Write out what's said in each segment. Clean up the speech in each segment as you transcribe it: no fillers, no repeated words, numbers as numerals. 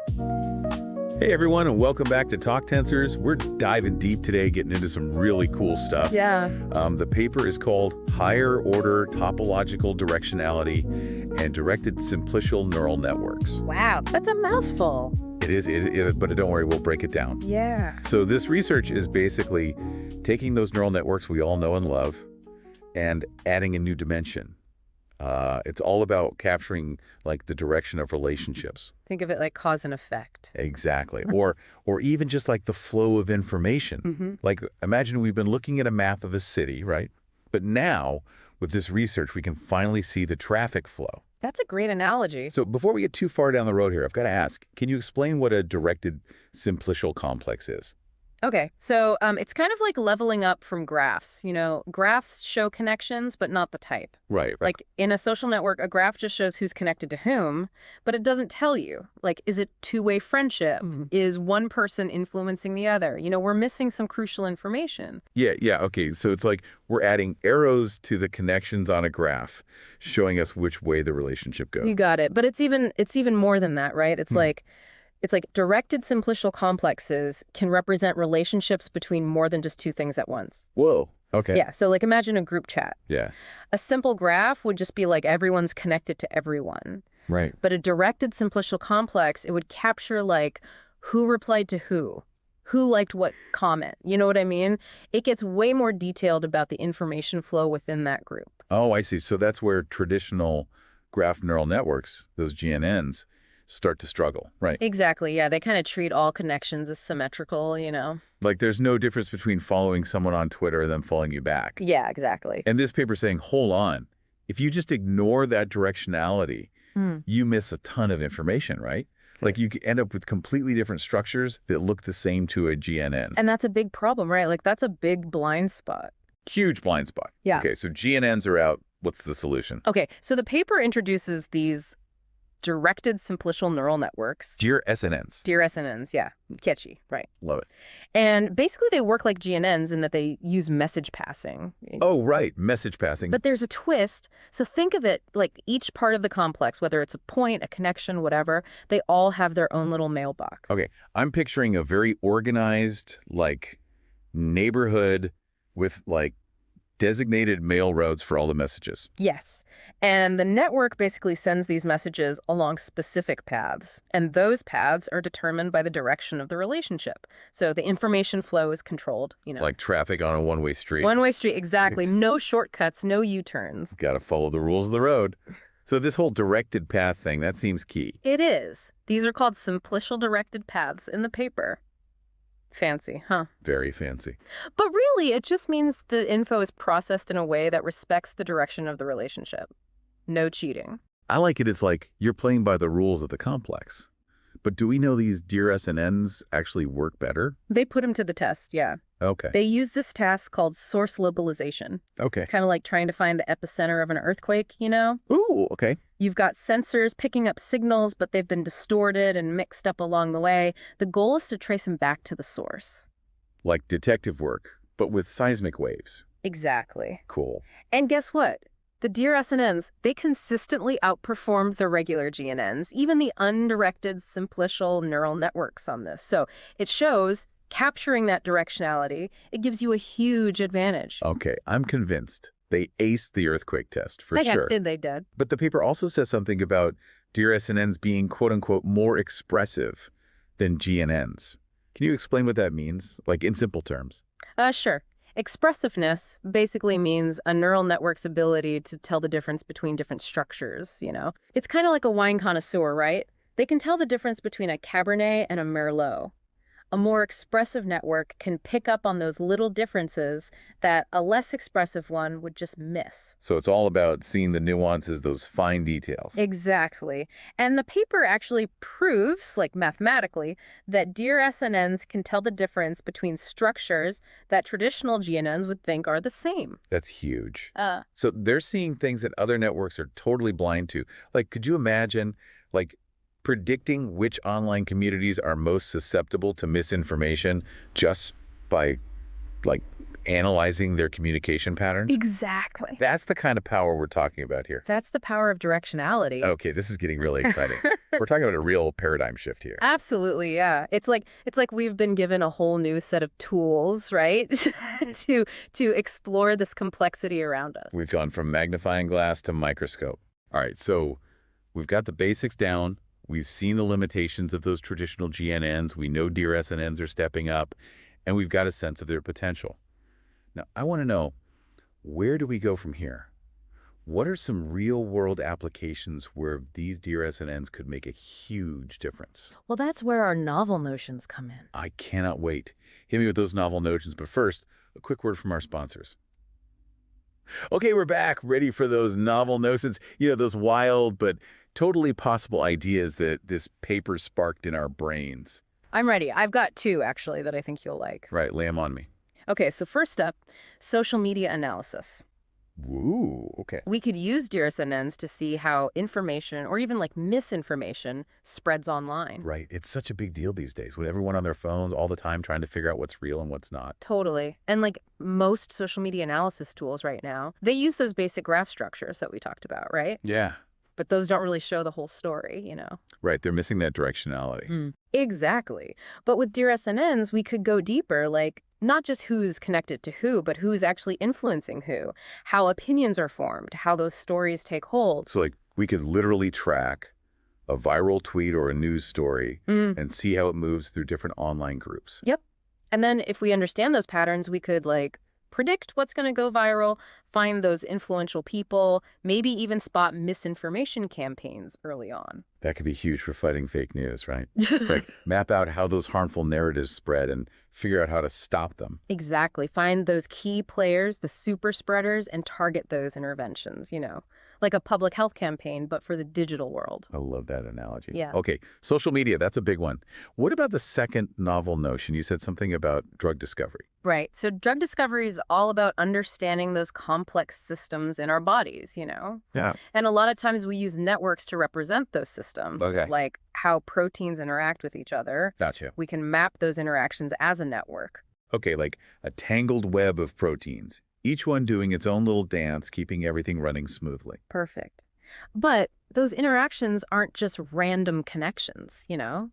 Hey everyone, and welcome back to Talk Tensors. We're diving deep today, getting into some really cool stuff. Yeah. The paper is called Higher Order Topological Directionality and Directed Simplicial Neural Networks. Wow, that's a mouthful. It is, but don't worry, we'll break it down. Yeah. So this research is basically taking those neural networks we all know and love and adding a new dimension. It's all about capturing like the direction of relationships. Think of it like cause and effect. Exactly. Or even just like the flow of information. Like imagine we've been looking at a map of a city, right? But now with this research, we can finally see the traffic flow. That's a great analogy. So before we get too far down the road here, I've got to ask, can you explain what a directed simplicial complex is? Okay, so it's kind of like leveling up from graphs. You know, graphs show connections, but not the type. Right. Like in a social network, a graph just shows who's connected to whom, but it doesn't tell you. Like, is it two-way friendship? Is one person influencing the other? You know, we're missing some crucial information. Yeah. Okay. So it's like we're adding arrows to the connections on a graph, showing us which way the relationship goes. You got it. But it's even more than that, right? It's like directed simplicial complexes can represent relationships between more than just two things at once. Whoa. Okay. Yeah, so like imagine a group chat. Yeah. A simple graph would just be like everyone's connected to everyone. Right. But a directed simplicial complex, it would capture like who replied to who liked what comment. You know what I mean? It gets way more detailed about the information flow within that group. Oh, I see. So that's where traditional graph neural networks, those GNNs, start to struggle, right? Exactly, yeah. They kind of treat all connections as symmetrical, you know? Like there's no difference between following someone on Twitter and them following you back. Yeah, exactly. And this paper's saying, hold on, if you just ignore that directionality, you miss a ton of information, right? Like you could end up with completely different structures that look the same to a GNN. And that's a big problem, right? Like that's a big blind spot. Huge blind spot. Yeah. Okay, so GNNs are out. What's the solution? Okay, so the paper introduces these directed simplicial neural networks. DrSNNs. DrSNNs, yeah. Catchy, right. Love it. And basically they work like GNNs in that they use message passing. Oh, right. Message passing. But there's a twist. So think of it like each part of the complex, whether it's a point, a connection, whatever, they all have their own little mailbox. Okay. I'm picturing a very organized, like, neighborhood with, like, designated mail routes for all the messages. Yes. And the network basically sends these messages along specific paths. And those paths are determined by the direction of the relationship. So the information flow is controlled, you know. Like traffic on a one-way street. One-way street, exactly. No shortcuts, no U-turns. Got to follow the rules of the road. So this whole directed path thing, that seems key. It is. These are called simplicial directed paths in the paper. Fancy, huh? Very fancy. But really, it just means the info is processed in a way that respects the direction of the relationship. No cheating. I like it. It's like you're playing by the rules of the complex. But do we know these DrSNNs actually work better? They put them to the test, yeah. Okay. They use this task called source localization. Okay. Kind of like trying to find the epicenter of an earthquake, you know? Ooh, okay. You've got sensors picking up signals, but they've been distorted and mixed up along the way. The goal is to trace them back to the source. Like detective work, but with seismic waves. Exactly. Cool. And guess what? The DrSNNs, they consistently outperformed the regular GNNs, even the undirected simplicial neural networks on this. So it shows capturing that directionality, it gives you a huge advantage. Okay, I'm convinced. They aced the earthquake test, for sure. They did. But the paper also says something about DrSNNs being, quote-unquote, more expressive than GNNs. Can you explain what that means, like in simple terms? Sure. Expressiveness basically means a neural network's ability to tell the difference between different structures, you know? It's kind of like a wine connoisseur, right? They can tell the difference between a Cabernet and a Merlot. A more expressive network can pick up on those little differences that a less expressive one would just miss. So it's all about seeing the nuances, those fine details. Exactly. And the paper actually proves, like mathematically, that DrSNNs can tell the difference between structures that traditional GNNs would think are the same. That's huge. So they're seeing things that other networks are totally blind to. Like, could you imagine, like, predicting which online communities are most susceptible to misinformation just by, like, Analyzing their communication patterns? Exactly. That's the kind of power we're talking about here. That's the power of directionality. Okay, this is getting really exciting. We're talking about a real paradigm shift here. Absolutely, yeah. It's like we've been given a whole new set of tools, right? to explore this complexity around us. We've gone from magnifying glass to microscope. All right, so we've got the basics down. We've seen the limitations of those traditional GNNs. We know DrSNNs are stepping up, and we've got a sense of their potential. Now, I want to know, where do we go from here? What are some real-world applications where these DrSNNs could make a huge difference? Well, that's where our novel notions come in. I cannot wait. Hit me with those novel notions, but first, a quick word from our sponsors. Okay, we're back, ready for those novel notions, those wild but totally possible ideas that this paper sparked in our brains. I'm ready. I've got two, actually, that I think you'll like. Right, lay them on me. Okay, so first up, social media analysis. Woo, okay. We could use DrSNNs to see how information, or even like misinformation, spreads online. Right, it's such a big deal these days with everyone on their phones all the time trying to figure out what's real and what's not. Totally. And like most social media analysis tools right now, they use those basic graph structures that we talked about, right? Yeah. But those don't really show the whole story, Right, they're missing that directionality. Exactly. But with DrSNNs, we could go deeper, like not just who's connected to who, but who's actually influencing who, how opinions are formed, how those stories take hold. So, we could literally track a viral tweet or a news story and see how it moves through different online groups. Yep. And then if we understand those patterns, we could predict what's going to go viral, find those influential people, maybe even spot misinformation campaigns early on. That could be huge for fighting fake news, right? Map out how those harmful narratives spread and figure out how to stop them. Exactly. Find those key players, the super spreaders, and target those interventions, like a public health campaign, but for the digital world. I love that analogy. Yeah. Okay, social media, that's a big one. What about the second novel notion? You said something about drug discovery. Right. So drug discovery is all about understanding those complex systems in our bodies, Yeah. And a lot of times we use networks to represent those systems, Okay. like how proteins interact with each other. Gotcha. We can map those interactions as a network. Okay, like a tangled web of proteins, each one doing its own little dance, keeping everything running smoothly. Perfect. But those interactions aren't just random connections,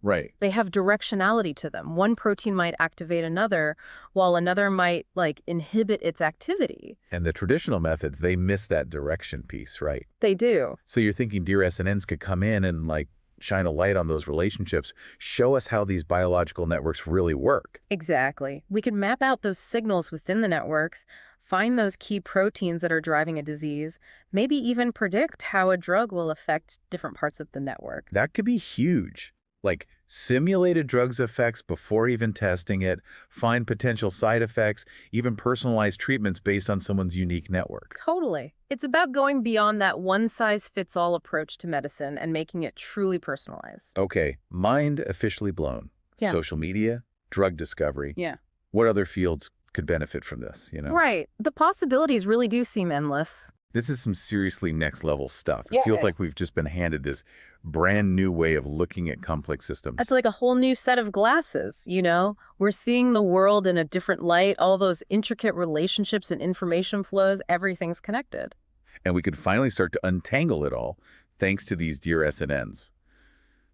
Right. They have directionality to them. One protein might activate another, while another might, inhibit its activity. And the traditional methods, they miss that direction piece, right? They do. So you're thinking DrSNNs could come in and, shine a light on those relationships, show us how these biological networks really work. Exactly. We can map out those signals within the networks, find those key proteins that are driving a disease, maybe even predict how a drug will affect different parts of the network. That could be huge. Simulated drugs effects before even testing it, find potential side effects, even personalized treatments based on someone's unique network. Totally. It's about going beyond that one-size-fits-all approach to medicine and making it truly personalized. Okay, mind officially blown. Yeah. Social media, drug discovery. Yeah. What other fields could benefit from this, Right. The possibilities really do seem endless. This is some seriously next-level stuff. It Yeah. feels like we've just been handed this brand new way of looking at complex systems. It's like a whole new set of glasses, We're seeing the world in a different light, all those intricate relationships and information flows, everything's connected. And we could finally start to untangle it all thanks to these DrSNNs.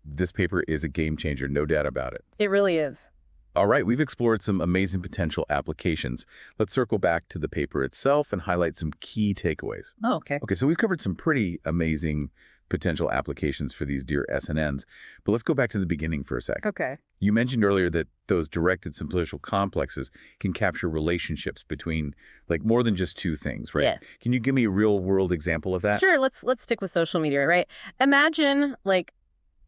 This paper is a game changer, no doubt about it. It really is. All right, we've explored some amazing potential applications. Let's circle back to the paper itself and highlight some key takeaways. Oh, okay. Okay, so we've covered some pretty amazing potential applications for these DrSNNs, but let's go back to the beginning for a sec. Okay. You mentioned earlier that those directed simplicial complexes can capture relationships between more than just two things, right? Yeah. Can you give me a real-world example of that? Sure, let's stick with social media, right? Imagine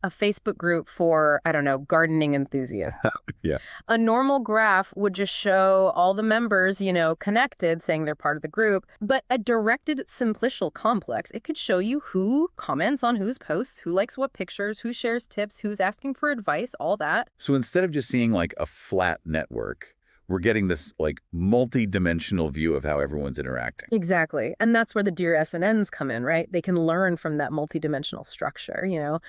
a Facebook group for, I don't know, gardening enthusiasts. Yeah. A normal graph would just show all the members, connected, saying they're part of the group. But a directed simplicial complex, it could show you who comments on whose posts, who likes what pictures, who shares tips, who's asking for advice, all that. So instead of just seeing a flat network, We're getting this like multi-dimensional view of how everyone's interacting. Exactly. And that's where the DrSNNs come in, right? They can learn from that multidimensional structure,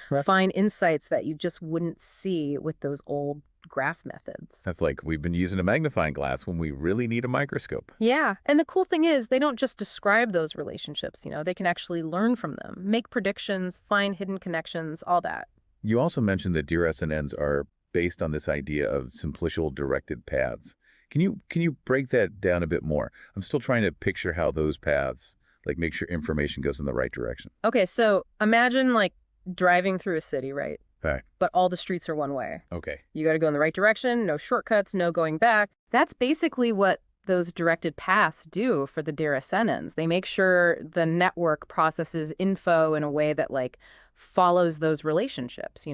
Right. find insights that you just wouldn't see with those old graph methods. That's like we've been using a magnifying glass when we really need a microscope. Yeah. And the cool thing is they don't just describe those relationships, they can actually learn from them, make predictions, find hidden connections, all that. You also mentioned that DrSNNs are based on this idea of simplicial directed paths. Can you break that down a bit more? I'm still trying to picture how those paths like make sure information goes in the right direction. Okay, so imagine like driving through a city, right? Okay. But all the streets are one way. Okay. You got to go in the right direction, no shortcuts, no going back. That's basically what those directed paths do for the DrSNNs. They make sure the network processes info in a way that like follows those relationships.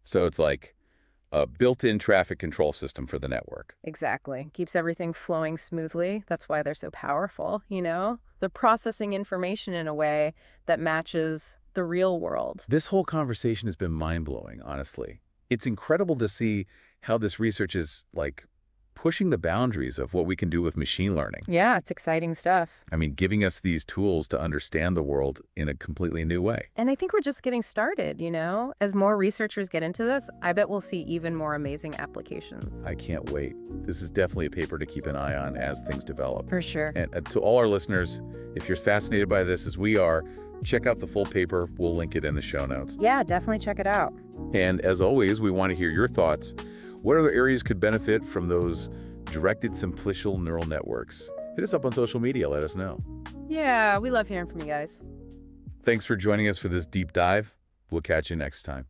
So it's like a built-in traffic control system for the network. Exactly. Keeps everything flowing smoothly. That's why they're so powerful. They're processing information in a way that matches the real world. This whole conversation has been mind-blowing, honestly. It's incredible to see how this research is like pushing the boundaries of what we can do with machine learning. Yeah, it's exciting stuff. I mean, giving us these tools to understand the world in a completely new way. And I think we're just getting started. As more researchers get into this, I bet we'll see even more amazing applications. I can't wait. This is definitely a paper to keep an eye on as things develop. For sure. And to all our listeners, if you're fascinated by this as we are, check out the full paper. We'll link it in the show notes. Yeah, definitely check it out. And as always, we want to hear your thoughts. What other areas could benefit from those directed simplicial neural networks? Hit us up on social media. Let us know. Yeah, we love hearing from you guys. Thanks for joining us for this deep dive. We'll catch you next time.